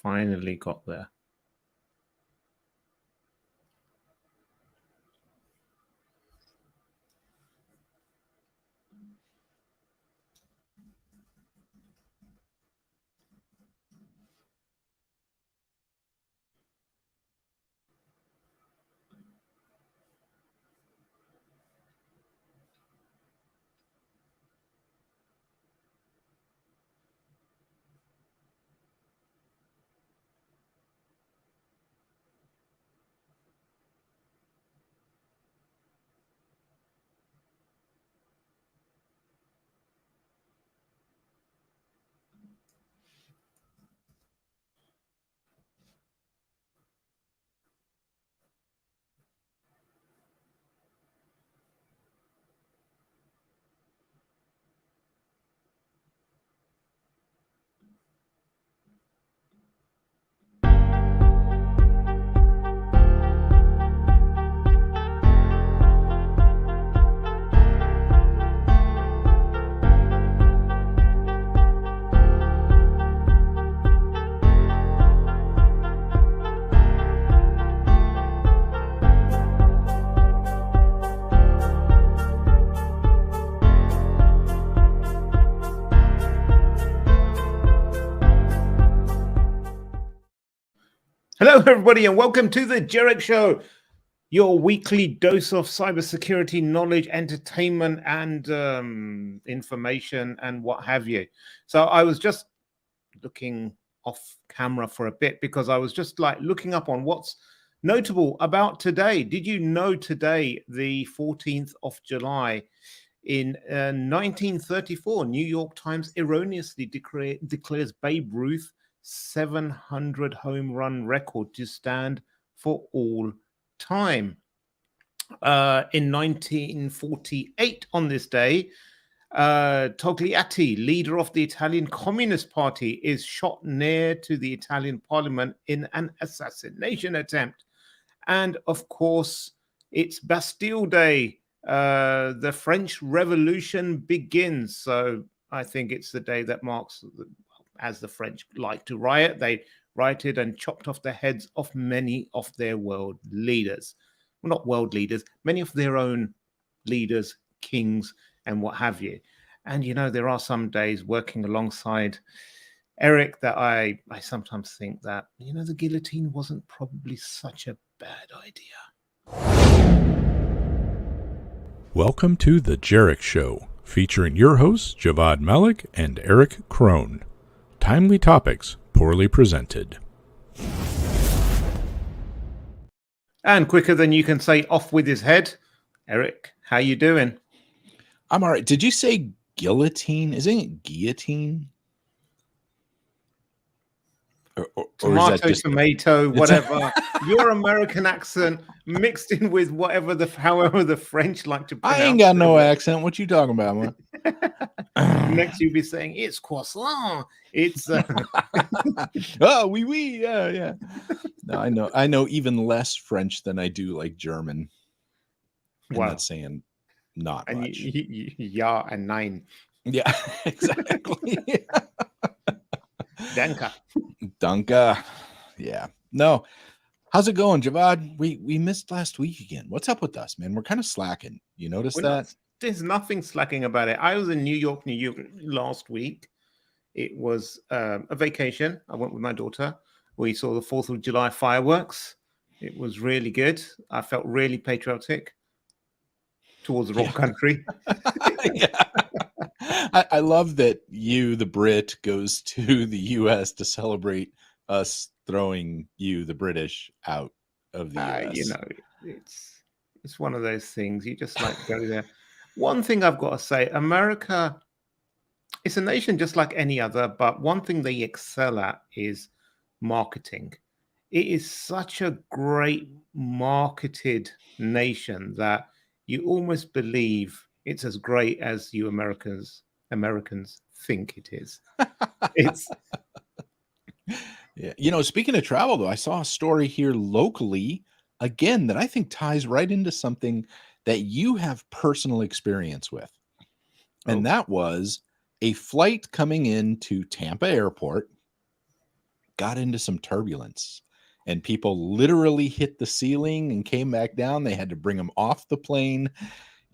finally got there. Hello, everybody, and welcome to the Jerick Show, your weekly dose of cybersecurity knowledge, entertainment, and information, and what have you. So I was just looking off camera for a bit because I was just like looking up on what's notable about today. Did you know today, the 14th of July, in 1934, New York Times erroneously declares Babe Ruth 700 home run record to stand for all time. In 1948, on this day, Togliatti, leader of the Italian Communist Party, is shot near to the Italian parliament in an assassination attempt. And of course, it's Bastille Day. The French Revolution begins. So I think it's the day that marks, as the French like to riot, they rioted and chopped off the heads of many of their world leaders. Well, not world leaders, many of their own leaders, kings, and what have you. And, you know, there are some days working alongside Eric that I sometimes think that, you know, the guillotine wasn't probably such a bad idea. Welcome to The Jerick Show, featuring your hosts, Javad Malik and Eric Crone. Timely topics, poorly presented. And quicker than you can say off with his head, Eric, how you doing? I'm all right. Did you say guillotine? Isn't it guillotine? Tomato, tomato, whatever. Your American accent mixed in with however the French like to pronounce it. I ain't got no accent. What you talking about, man? Next you'll be saying it's croissant. It's oh, oui, yeah. No, I know even less French than I do like German. And wow. That's saying not and much. Ja and nein. Yeah, exactly. Danke. Yeah. No. How's it going, Javad? We missed last week again. What's up with us, man? We're kind of slacking. You notice that? There's nothing slacking about it. I was in New York last week. It was a vacation. I went with my daughter. We saw the 4th of July fireworks. It was really good. I felt really patriotic towards the wrong country. Yeah. I love that you, the Brit, goes to the U.S. to celebrate us throwing you, the British, out of the U.S. You know, it's one of those things. You just like go there. One thing I've got to say, America, it's a nation just like any other, but one thing they excel at is marketing. It is such a great marketed nation that you almost believe it's as great as you Americans think it is. It's yeah. You know, speaking of travel, though, I saw a story here locally again that I think ties right into something that you have personal experience with. And that was a flight coming into Tampa Airport got into some turbulence and people literally hit the ceiling and came back down. They had to bring them off the plane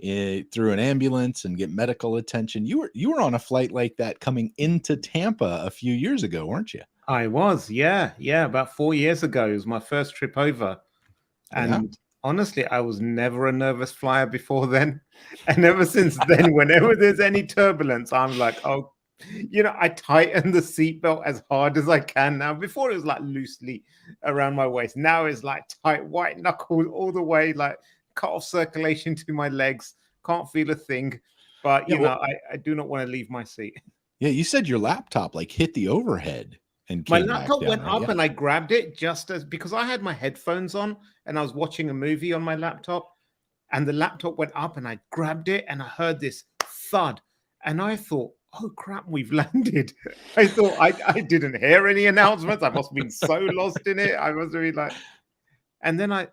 through an ambulance and get medical attention. You were on a flight like that coming into Tampa a few years ago, weren't you? I was, yeah, about 4 years ago. It was my first trip over. And honestly, I was never a nervous flyer before then. And ever since then, whenever there's any turbulence, I'm like, oh, I tighten the seatbelt as hard as I can now. Before it was like loosely around my waist. Now it's like tight, white knuckles all the way, like cut off circulation to my legs. Can't feel a thing. But, I do not want to leave my seat. Yeah, you said your laptop like hit the overhead. And my laptop went up and I grabbed it because I had my headphones on and I was watching a movie on my laptop, and the laptop went up and I grabbed it and I heard this thud and I thought, oh crap, we've landed. I thought I didn't hear any announcements. I must have been so lost in it. I must have been like, and then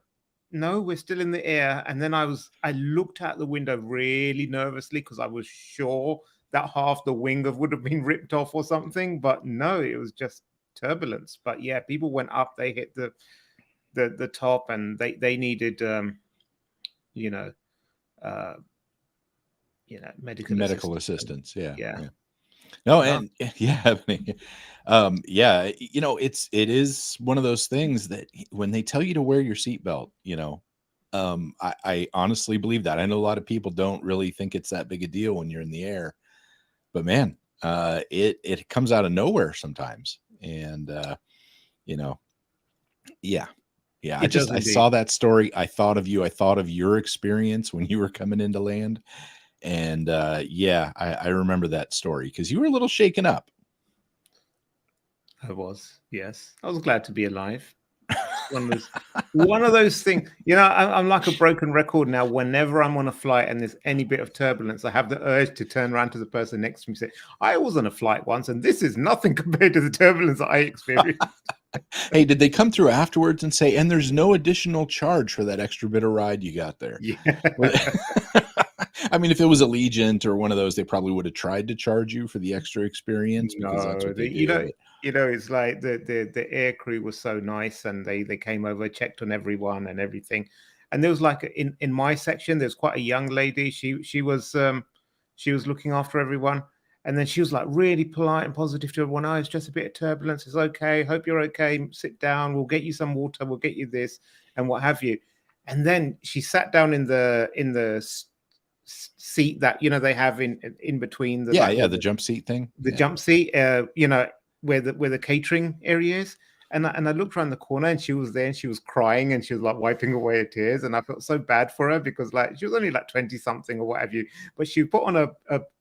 no, we're still in the air. And then I looked out the window really nervously because I was sure that half the wing would have been ripped off or something, but no, it was just turbulence. But yeah, people went up, they hit the top, and they needed medical assistance. Yeah. No, and it is one of those things that when they tell you to wear your seatbelt, I honestly believe that. I know a lot of people don't really think it's that big a deal when you're in the air. But man, it comes out of nowhere sometimes. And, I saw that story. I thought of you. I thought of your experience when you were coming into land. And I remember that story because you were a little shaken up. I was, yes. I was glad to be alive. One of those things, I'm like a broken record now. Whenever I'm on a flight and there's any bit of turbulence, I have the urge to turn around to the person next to me and say, I was on a flight once and this is nothing compared to the turbulence that I experienced. Hey, did they come through afterwards and say, and there's no additional charge for that extra bit of ride you got there? Yeah. I mean, if it was Allegiant or one of those, they probably would have tried to charge you for the extra experience. Because that's what they do. It's like the air crew was so nice, and they came over, checked on everyone and everything. And there was like in my section, there's quite a young lady. She was looking after everyone, and then she was like really polite and positive to everyone. Oh, it's just a bit of turbulence. It's okay. Hope you're okay. Sit down. We'll get you some water. We'll get you this and what have you. And then she sat down in the seat that they have in between the jump seat thing. The jump seat. Where the catering area is. And I looked around the corner and she was there and she was crying and she was like wiping away her tears. And I felt so bad for her because like she was only like 20 something or what have you, but she put on a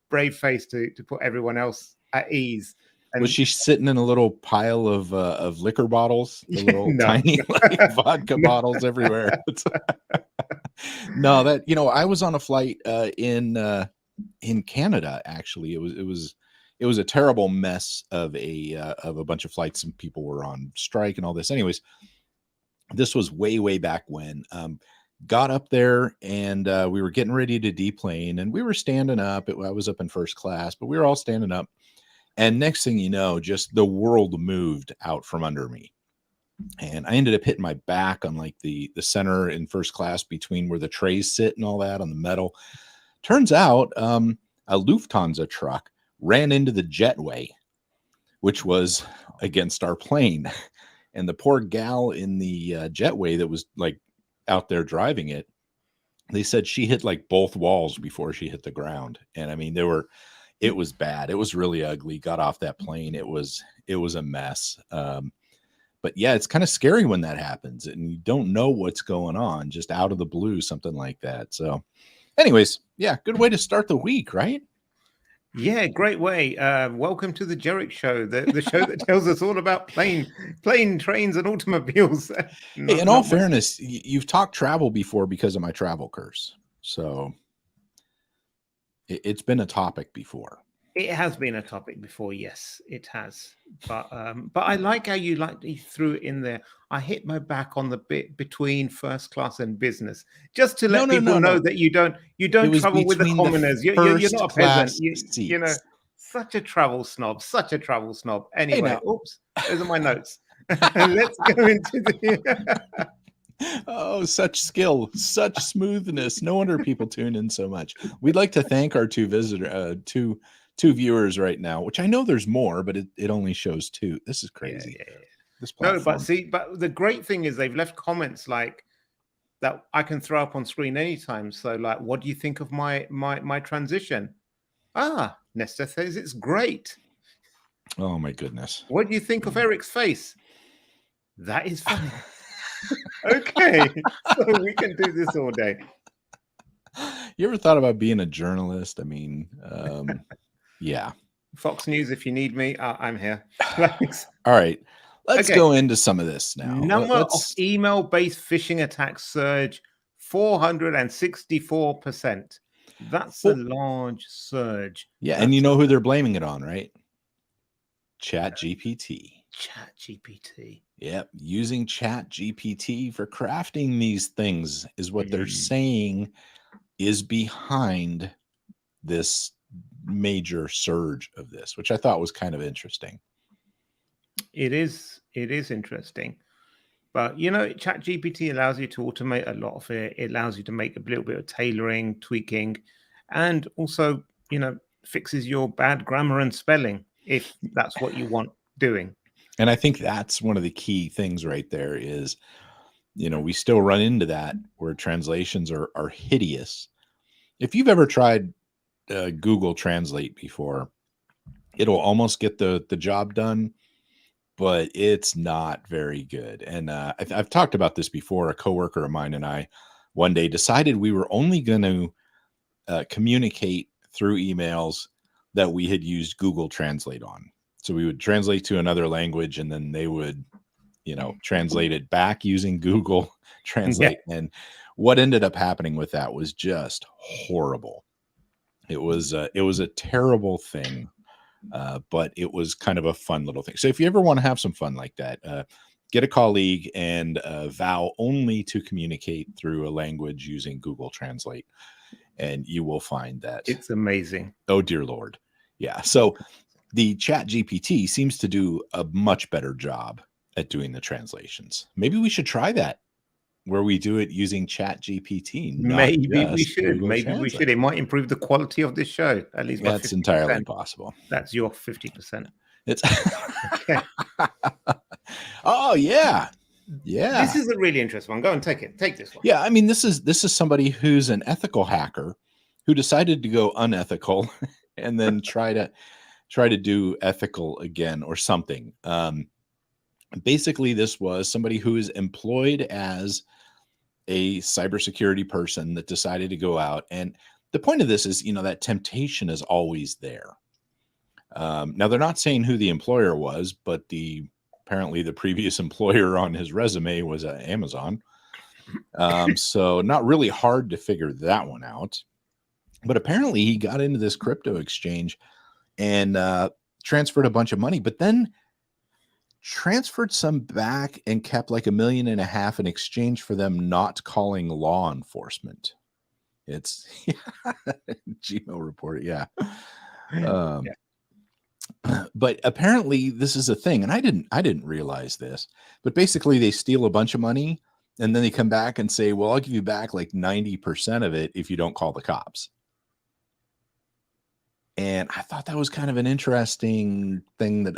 brave face to put everyone else at ease. And was she sitting in a little pile of liquor bottles, the little tiny vodka bottles everywhere? No, that I was on a flight in Canada. Actually, it was a terrible mess of a bunch of flights and people were on strike and all this. Anyways, this was way back when. Got up there and we were getting ready to deplane and we were standing up. I was up in first class, but we were all standing up. And next thing you know, just the world moved out from under me. And I ended up hitting my back on like the center in first class between where the trays sit and all that on the metal. Turns out a Lufthansa truck ran into the jetway, which was against our plane. And the poor gal in the jetway that was like out there driving it, they said she hit like both walls before she hit the ground. And I mean, it was bad. It was really ugly. Got off that plane. It was a mess. But yeah, it's kind of scary when that happens and you don't know what's going on, just out of the blue, something like that. So anyways, yeah, good way to start the week, right? Yeah, great way. Welcome to the Jerick Show, the show that tells us all about plane, trains, and automobiles. Hey, in all fairness, you've talked travel before because of my travel curse. So it's been a topic before. It has been a topic before, yes, it has. But I like how you threw it in there. I hit my back on the bit between first class and business, just to let people know that you don't travel with the commoners. You're not a peasant. Such a travel snob. Such a travel snob. Hey, Anyway, now. oops, those are my notes. Let's go into the. Oh, such skill, such smoothness. No wonder people tune in so much. We'd like to thank our two viewers right now, which I know there's more, but it only shows two. This is crazy. Yeah. This No, platform. but the great thing is they've left comments like that I can throw up on screen anytime. So, like, what do you think of my transition? Nesta says it's great. Oh my goodness. What do you think of Eric's face? That is funny. Okay, so we can do this all day. You ever thought about being a journalist? I mean, yeah. Fox News, if you need me, I'm here. Thanks. All right. Let's go into some of this now. Number of email-based phishing attacks surge 464%. That's a large surge. Yeah, and you know who they're blaming it on, right? ChatGPT. ChatGPT. Yep, using ChatGPT for crafting these things is what they're saying is behind this major surge of this, which I thought was kind of interesting. It is interesting. But, ChatGPT allows you to automate a lot of it. It allows you to make a little bit of tailoring, tweaking, and also, fixes your bad grammar and spelling if that's what you want doing. And I think that's one of the key things right there is, we still run into that where translations are hideous. If you've ever tried Google Translate before, it'll almost get the job done, but it's not very good. And I've talked about this before. A coworker of mine and I one day decided we were only going to communicate through emails that we had used Google Translate on. So we would translate to another language and then they would, translate it back using Google Translate. Yeah. And what ended up happening with that was just horrible. It was a terrible thing. But it was kind of a fun little thing. So if you ever want to have some fun like that, get a colleague and vow only to communicate through a language using Google Translate. And you will find that it's amazing. Oh, dear Lord. Yeah. So the ChatGPT seems to do a much better job at doing the translations. Maybe we should try that where we do it using ChatGPT. Maybe we should. Maybe we should. It might improve the quality of this show, at least. That's entirely possible. That's your 50%. It's okay. Oh, yeah. Yeah. This is a really interesting one. Go and take it. Take this one. Yeah. I mean, this is somebody who's an ethical hacker who decided to go unethical and then try to do ethical again or something. Basically, this was somebody who is employed as a cybersecurity person that decided to go out. And the point of this is, that temptation is always there. Now, they're not saying who the employer was, but apparently the previous employer on his resume was Amazon. So not really hard to figure that one out. But apparently he got into this crypto exchange and transferred a bunch of money, but then transferred some back and kept like $1.5 million in exchange for them not calling law enforcement. It's Gmail report. Yeah. But apparently this is a thing. And I didn't realize this, but basically they steal a bunch of money and then they come back and say, well, I'll give you back like 90% of it if you don't call the cops. And I thought that was kind of an interesting thing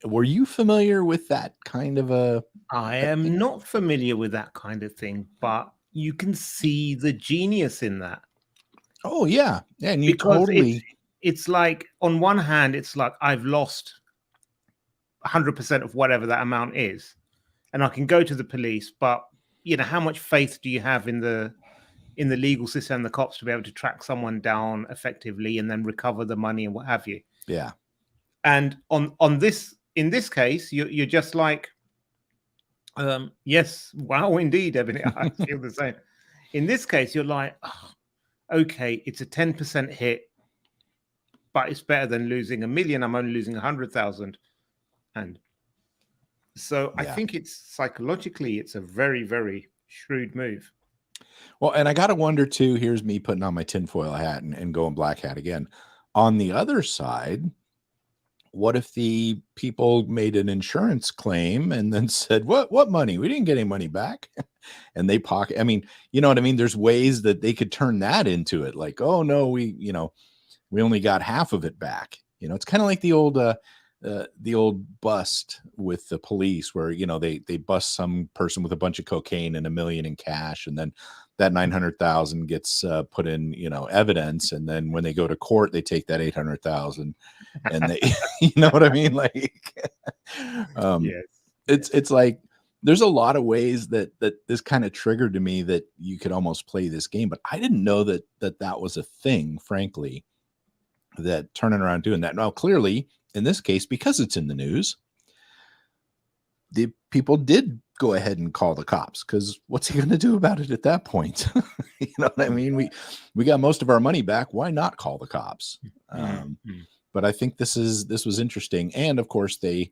were you familiar with that kind of a? I am not familiar with that kind of thing, but you can see the genius in that. Oh yeah. Yeah. And it's like, on one hand, it's like I've lost 100% of whatever that amount is. And I can go to the police, but how much faith do you have in the legal system and the cops to be able to track someone down effectively and then recover the money and what have you? Yeah. And in this case, you're just like, yes, wow, indeed, Ebony, I feel the same. In this case, you're like, okay, it's a 10% hit, but it's better than losing $1 million. I'm only losing 100,000. And so I think psychologically, it's a very, very shrewd move. Well, and I got to wonder too, here's me putting on my tinfoil hat and going black hat again. On the other side, What if the people made an insurance claim and then said, what money? We didn't get any money back. And they pocket. I mean, you know what I mean? There's ways that they could turn that into it. Like, oh no, we only got half of it back. It's kind of like the old bust with the police where, they bust some person with a bunch of cocaine and $1 million in cash. And then that 900,000 gets put in, evidence. And then when they go to court, they take that 800,000 and they, you know what I mean? Like, Yes. It's like, there's a lot of ways that this kind of triggered to me that you could almost play this game, but I didn't know that was a thing, frankly, that turning around doing that. Now, clearly in this case, because it's in the news, the people did go ahead and call the cops, because what's he going to do about it at that point? You know what I mean? We got most of our money back. Why not call the cops? But I think this was interesting. And of course they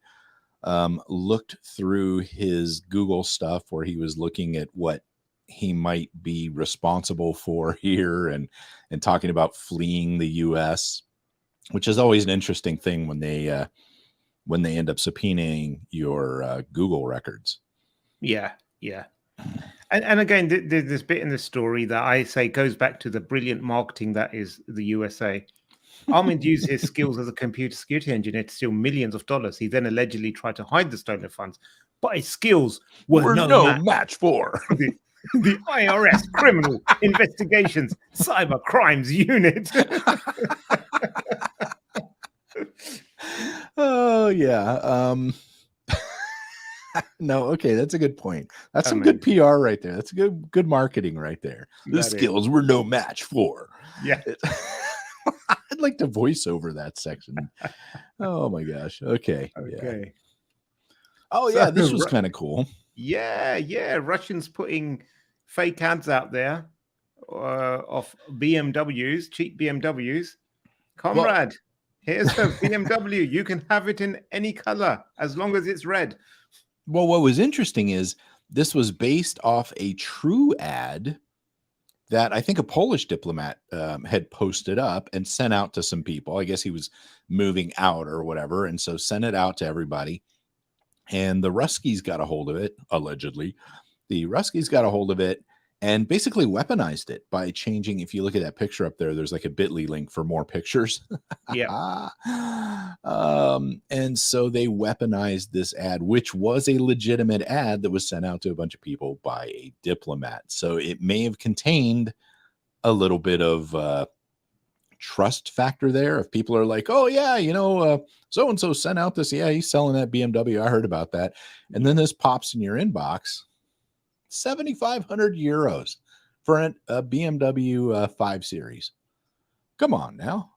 looked through his Google stuff where he was looking at what he might be responsible for here and talking about fleeing the US, which is always an interesting thing when they end up subpoenaing your Google records. Yeah. And again, there's this bit in the story that I say goes back to the brilliant marketing that is the USA. Armin used his skills as a computer security engineer to steal millions of dollars. He then allegedly tried to hide the stolen funds, but his skills were no match for the IRS Criminal Investigations Cyber Crimes Unit. Oh, yeah. No, okay, that's a good point. That's some good PR right there. That's good marketing right there. The skills were no match for. Yeah. I'd like to voice over that section. Oh my gosh. Okay. Yeah. Oh yeah, this was kind of cool. Yeah. Russians putting fake ads out there of BMWs, cheap BMWs. Comrade, here's a BMW. You can have it in any color as long as it's red. Well, what was interesting is this was based off a true ad that I think a Polish diplomat had posted up and sent out to some people. I guess he was moving out or whatever. And so sent it out to everybody. And the Ruskies got a hold of it, allegedly. The Ruskies got a hold of it and basically weaponized it by changing. If you look at that picture up there, there's like a bit.ly link for more pictures. Yeah. And so they weaponized this ad, which was a legitimate ad that was sent out to a bunch of people by a diplomat. So it may have contained a little bit of trust factor there. If people are like, oh yeah, so-and-so sent out this. Yeah, he's selling that BMW. I heard about that. And then this pops in your inbox. 7,500 euros for a BMW 5 Series. Come on now.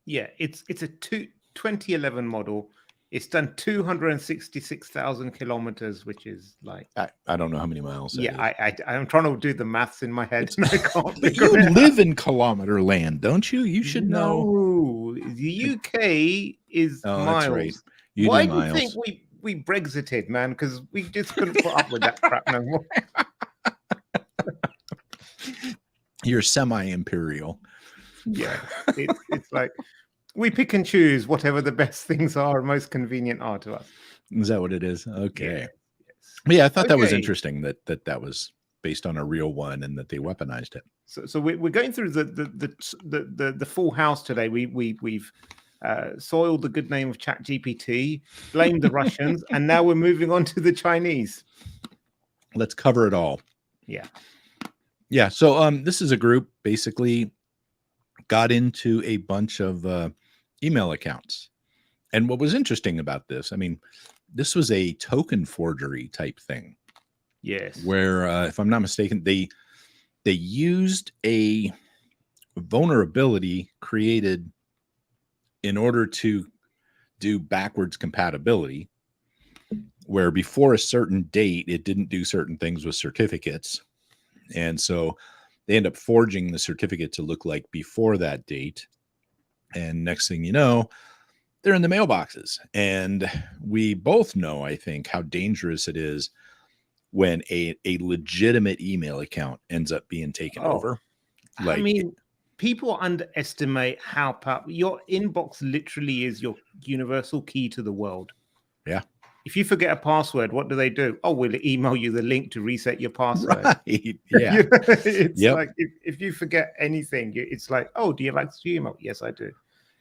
Yeah, it's a 2011 model. It's done 266,000 kilometers, which is like I don't know how many miles. Yeah, I'm trying to do the maths in my head. And I can't. But you live in kilometer land, don't you? You should know. The UK is miles. That's right. Why do you think we Brexited, man? Because we just couldn't put up with that crap no more. You're semi-imperial. Yeah, it's like we pick and choose whatever the best things are and most convenient are to us. Is that what it is? Okay. Yeah, I thought that was interesting that was based on a real one and that they weaponized it. So we're going through the full house today. We've soiled the good name of ChatGPT, blamed the Russians, and now we're moving on to the Chinese. Let's cover it all. Yeah. So this is a group basically got into a bunch of email accounts. And what was interesting about this, I mean, this was a token forgery type thing. Yes. Where, if I'm not mistaken, they used a vulnerability created in order to do backwards compatibility, where before a certain date, it didn't do certain things with certificates. And so they end up forging the certificate to look like before that date. And next thing you know, they're in the mailboxes. And we both know, I think, how dangerous it is when a legitimate email account ends up being taken over. Like, I mean, people underestimate how powerful your inbox literally is. Your universal key to the world. Yeah. If you forget a password, what do? Oh, we'll email you the link to reset your password. Right. Yeah. You know, it's Yep. like if you forget anything, it's like, oh, do you have access to your email? Yes, I do.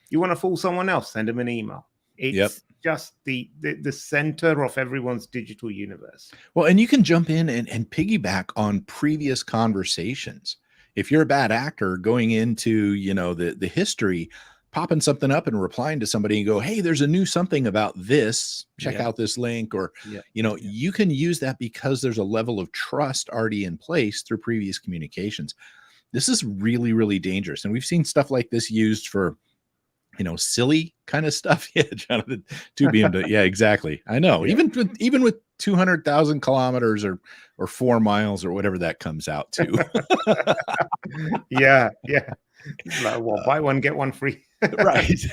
You want to fool someone else? Send them an email. It's just the center of everyone's digital universe. Well, and you can jump in and piggyback on previous conversations. If you're a bad actor going into, the history, popping something up and replying to somebody and go, hey, there's a new something about this, check out this link, or, you can use that because there's a level of trust already in place through previous communications. This is really, really dangerous. And we've seen stuff like this used for, silly kind of stuff. Yeah, Jonathan, yeah, exactly. I know. Yeah. Even with 200,000 kilometers or 4 miles or whatever that comes out to. yeah. Like, well, buy one, get one free. Right.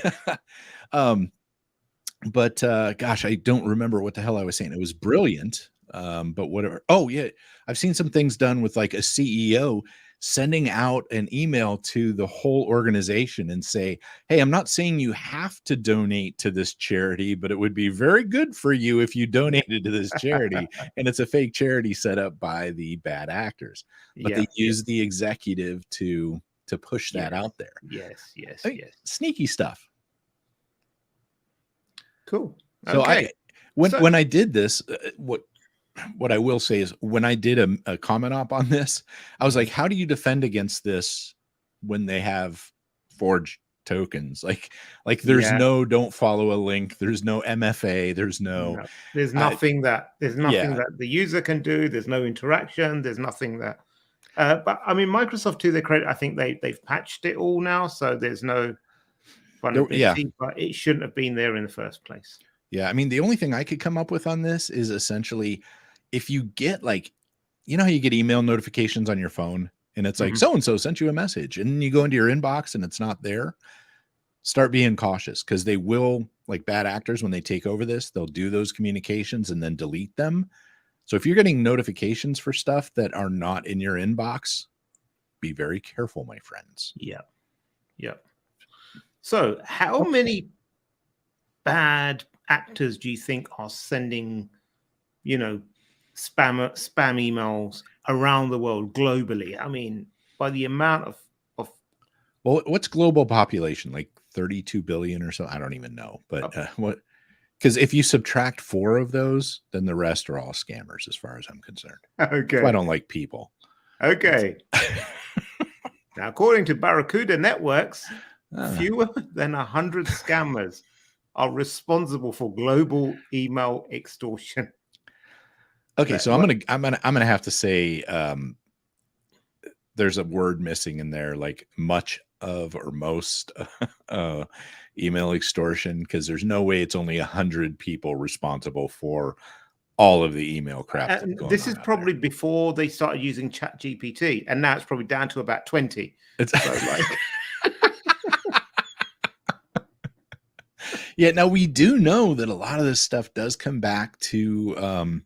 But gosh, I don't remember what the hell I was saying. It was brilliant. But whatever. Oh, yeah. I've seen some things done with like a CEO sending out an email to the whole organization and say, hey, I'm not saying you have to donate to this charity, but it would be very good for you if you donated to this charity. And it's a fake charity set up by the bad actors. But they use the executive to push that out there. Yes. Sneaky stuff. Cool. So when I did this, what I will say is when I did a comment op on this, I was like, how do you defend against this when they have forged tokens? Like there's no, don't follow a link. There's no MFA. There's there's nothing that the user can do. There's no interaction. There's nothing that, but I mean, Microsoft to their credit, I think they've patched it all now. So there's no vulnerability, but it shouldn't have been there in the first place. Yeah. I mean, the only thing I could come up with on this is essentially, if you get like, how you get email notifications on your phone and it's like, so-and-so sent you a message and you go into your inbox and it's not there, start being cautious because they will, like bad actors, when they take over this, they'll do those communications and then delete them. So if you're getting notifications for stuff that are not in your inbox, be very careful, my friends. Yeah. So how many bad actors do you think are sending, spam emails around the world globally? I mean, by the amount of well, what's global population, like 32 billion or so? I don't even know, but what? Because if you subtract 4 of those, then the rest are all scammers, as far as I'm concerned. Okay, so I don't like people. Okay. Now, according to Barracuda Networks, fewer than 100 scammers are responsible for global email extortion. Okay, so I'm gonna have to say there's a word missing in there, like much of or most email extortion, because there's no way it's only 100 people responsible for all of the email crap. This is probably before they started using ChatGPT, and now it's probably down to about 20. Yeah, now we do know that a lot of this stuff does come back to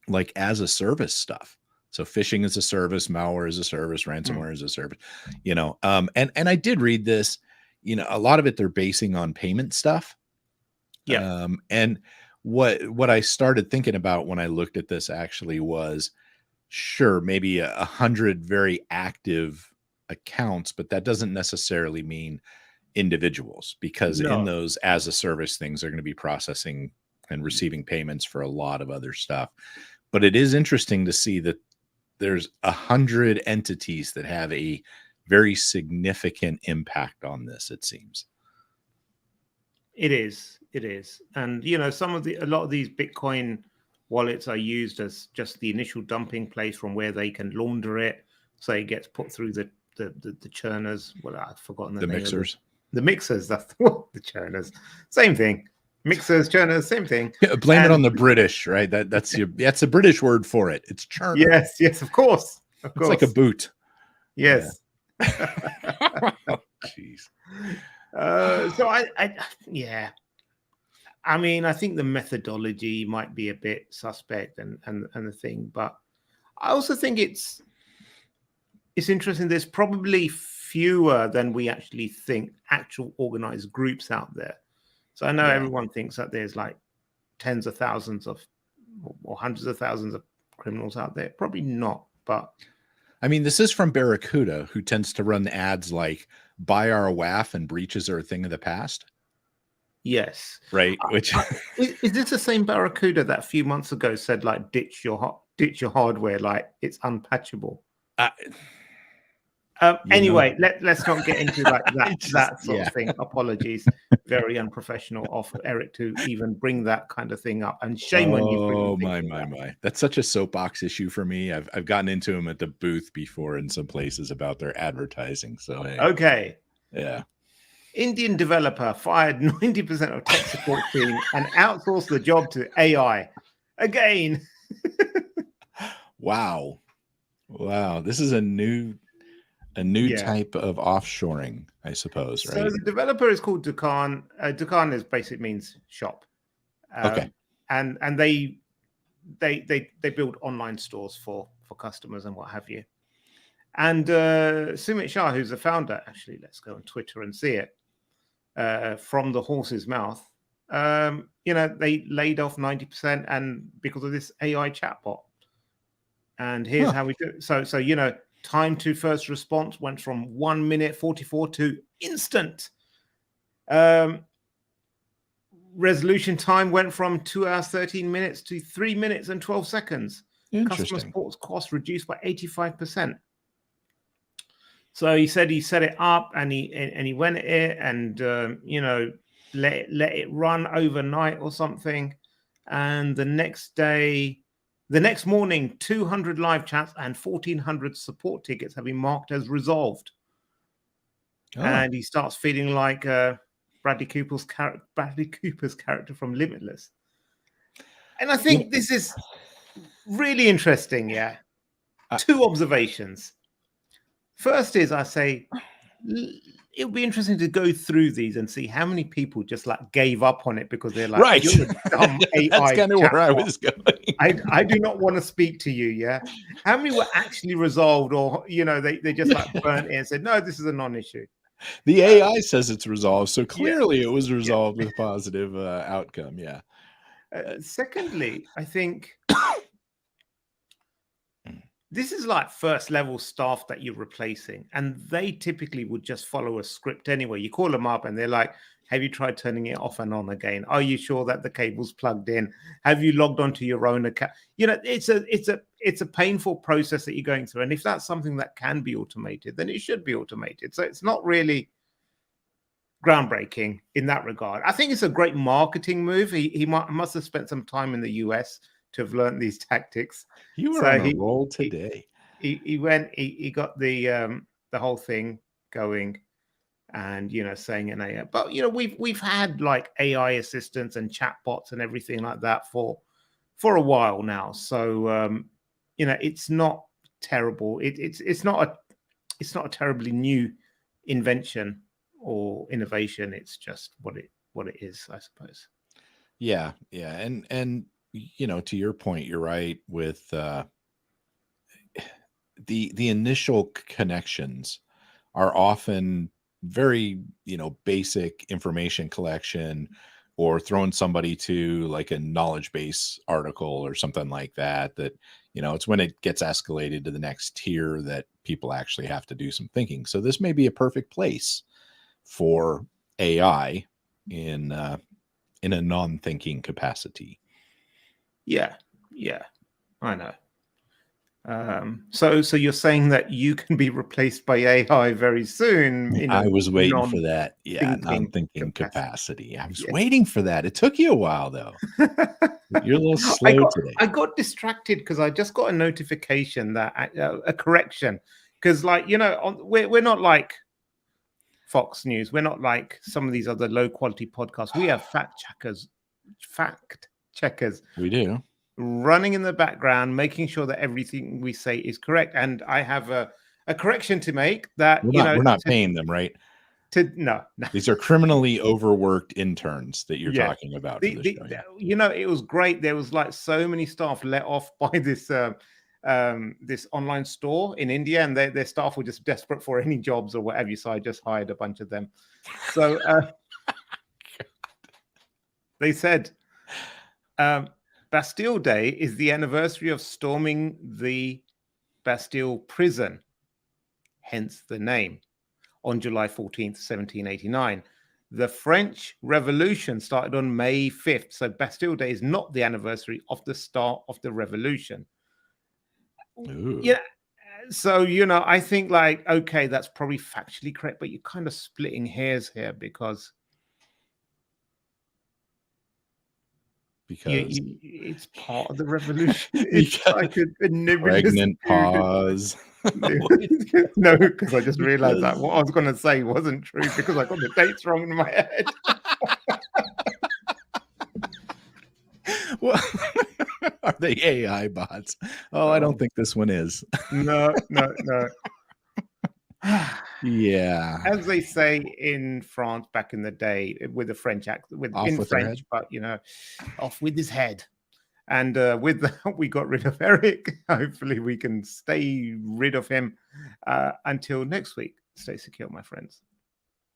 like as a service stuff. So phishing is a service, malware is a service, ransomware is a service, and I did read this, a lot of it they're basing on payment stuff. Yeah. And what I started thinking about when I looked at this actually was, sure, maybe 100 very active accounts, but that doesn't necessarily mean individuals, because in those as a service things are going to be processing and receiving payments for a lot of other stuff. But it is interesting to see that there's 100 entities that have a very significant impact on this, it seems. It is. And, a lot of these Bitcoin wallets are used as just the initial dumping place from where they can launder it. So it gets put through the churners. Well, I've forgotten the name mixers. The mixers, that's the churners. Same thing. Mixers, churners, same thing. Yeah, blame it on the British, right? That's a British word for it. It's churner. Yes, of course. It's like a boot. Yes. Oh, jeez. So I mean, I think the methodology might be a bit suspect and the thing, but I also think it's it's interesting. There's probably fewer than we actually think actual organized groups out there. So I know Yeah. everyone thinks that there's like tens of thousands of or hundreds of thousands of criminals out there. Probably not, but I mean, this is from Barracuda, who tends to run ads like "Buy our WAF" and breaches are a thing of the past. yes. Right. Which Is this the same Barracuda that a few months ago said like ditch your hardware, like it's unpatchable? Anyway, let's not get into like that sort of thing. Apologies, very unprofessional of Eric to even bring that kind of thing up. And shame on you. Oh my! That's such a soapbox issue for me. I've gotten into them at the booth before in some places about their advertising. So hey, okay, yeah. Indian developer fired 90% of tech support team and outsourced the job to AI. Again. Wow. This is a new type of offshoring, I suppose, right? So the developer is called Dukan. Dukan is basically means shop. Okay. And they build online stores for customers and what have you. And Sumit Shah, who's the founder, actually, let's go on Twitter and see it, from the horse's mouth. They laid off 90% and because of this AI chatbot. And here's how we do it. So time to first response went from 1 minute 44 to instant. Resolution time went from 2 hours 13 minutes to 3 minutes and 12 seconds. Customer support cost reduced by 85%. So he said he set it up and he went at it and let it run overnight or something. And the next morning, 200 live chats and 1,400 support tickets have been marked as resolved. Oh. And he starts feeling like Bradley Cooper's character from Limitless. And I think this is really interesting. Yeah. Two observations. First is, I say, it would be interesting to go through these and see how many people just like gave up on it because they're like, right. You're a dumb AI That's kind of where I was going. I do not want to speak to you. Yeah. How many were actually resolved or, they just like burnt it and said, no, this is a non-issue. The AI says it's resolved. So clearly it was resolved with positive outcome. Yeah. Secondly, I think this is like first level staff that you're replacing, and they typically would just follow a script anyway. You call them up and they're like, have you tried turning it off and on again? Are you sure that the cable's plugged in? Have you logged onto your own account? It's a painful process that you're going through. And if that's something that can be automated, then it should be automated. So it's not really groundbreaking in that regard. I think it's a great marketing move. He must have spent some time in the US to have learned these tactics. You were on a roll today. He got the whole thing going, and saying an AI. But we've had like AI assistants and chatbots and everything like that for a while now. So it's not terrible. It's not a terribly new invention or innovation. It's just what it is, I suppose. Yeah, and to your point, you're right with the initial connections are often very, basic information collection or throwing somebody to like a knowledge base article or something like that, it's when it gets escalated to the next tier that people actually have to do some thinking. So this may be a perfect place for AI in a non-thinking capacity. Yeah, I know. So you're saying that you can be replaced by AI very soon? I was waiting for that. Yeah, non-thinking capacity. I was waiting for that. It took you a while, though. You're a little slow today. I got distracted because I just got a notification that a correction. Because, we're not like Fox News. We're not like some of these other low-quality podcasts. We have fact checkers. We do. Running in the background, making sure that everything we say is correct. And I have a correction to make that we're not paying them, right? No. These are criminally overworked interns that you're talking about. It was great. There was like so many staff let off by this this online store in India, and their staff were just desperate for any jobs or whatever. So I just hired a bunch of them. So they said Bastille Day is the anniversary of storming the Bastille prison, hence the name, on July 14th, 1789. The French Revolution started on May 5th. So Bastille Day is not the anniversary of the start of the revolution. Ooh. Yeah. So, I think like, okay, that's probably factually correct, but you're kind of splitting hairs here because it's part of the revolution. It's like a nebulous pregnant pause. No, because I just realized that what I was going to say wasn't true because I got the dates wrong in my head. Well, are they AI bots? Oh, I don't think this one is. No. Yeah. As they say in France back in the day, with the French accent, Off in with their French, head. but off with his head. And with that, we got rid of Eric. Hopefully, we can stay rid of him until next week. Stay secure, my friends.